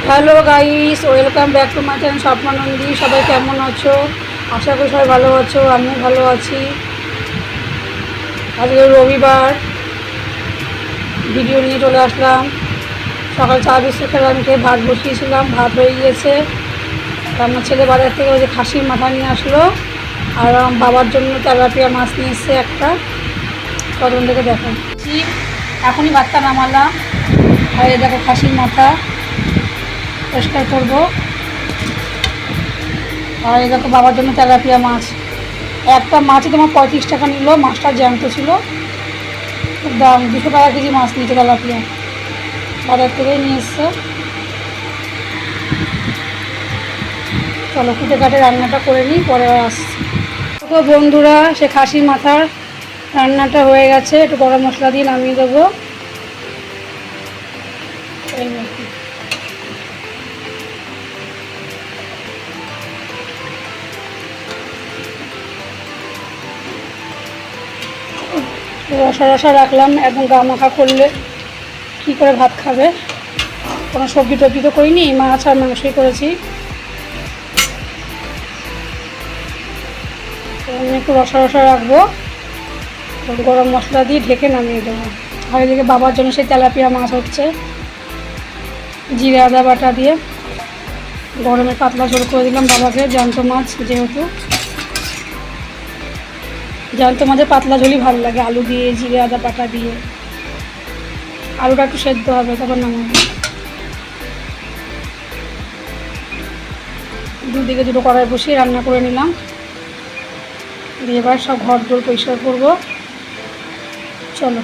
Hello guys, welcome back to my channel Swapnanandi. সবাই কেমন আছো? আশা করি সবাই ভালো আছো, আমিও ভালো আছি। আজকে রবিবার, ভিডিও নিয়ে চলে আসলাম। সকাল চা বিস্কুট খেলাম, খেয়ে ভাত বসিয়েছিলাম, ভাত হয়ে গিয়েছে। আমার ছেলে বাজার থেকে ওই যে খাসির মাথা নিয়ে আসলো, আর আমার বাবার জন্য তেলাপিয়া মাছ নিয়ে এসছে একটা। কতক্ষণ থেকে দেখো, এখনই ভাতটা নামালাম। আর এই দেখো খাসির মাথা পরিষ্কার করবো। আর এই দেখো বাবার জন্য তেলাপিয়া মাছ, একটা মাছই তোমার 35 টাকা নিল। মাছটা জ্যান্ত ছিল, খুব দাম। 200 টাকা কেজি মাছ নিয়েছে তেলাপিয়া, বাজার থেকেই নিয়ে এসছে। চলো কুটে কাটে রান্নাটা করে নিই, পরে আসছি। তো বন্ধুরা, সে খাসির মাথার রান্নাটা হয়ে গেছে। একটু গরম মশলা দিয়ে নামিয়ে দেবো। এই রসা রসা রাখলাম, একদম গা মাখা করলে কী করে ভাত খাবে। কোনো সবজি টবজি তো করিনি, মাছ আর মাংসই করেছি। আমি একটু রসা রসা রাখবো, গরম মশলা দিয়ে ঢেকে নামিয়ে দেবো। আর এদিকে বাবার জন্য সেই তেলাপিয়া মাছ হচ্ছে, জিরে আদা বাটা দিয়ে গরমে পাতলা ঝোল করে দিলাম বাবাকে। জ্যান্ত মাছ যেহেতু, জ্যান্ত মাছের পাতলা ঝোলই ভালো লাগে, আলু দিয়ে জিরে আদা বাটা দিয়ে। আলুটা একটু সেদ্ধ হবে, তারপর নামাবো। দুদিকে দুটো কড়াই বসিয়ে রান্না করে নিলাম। দিয়ে এবার সব ঘর দোর পরিষ্কার করবো। চলো।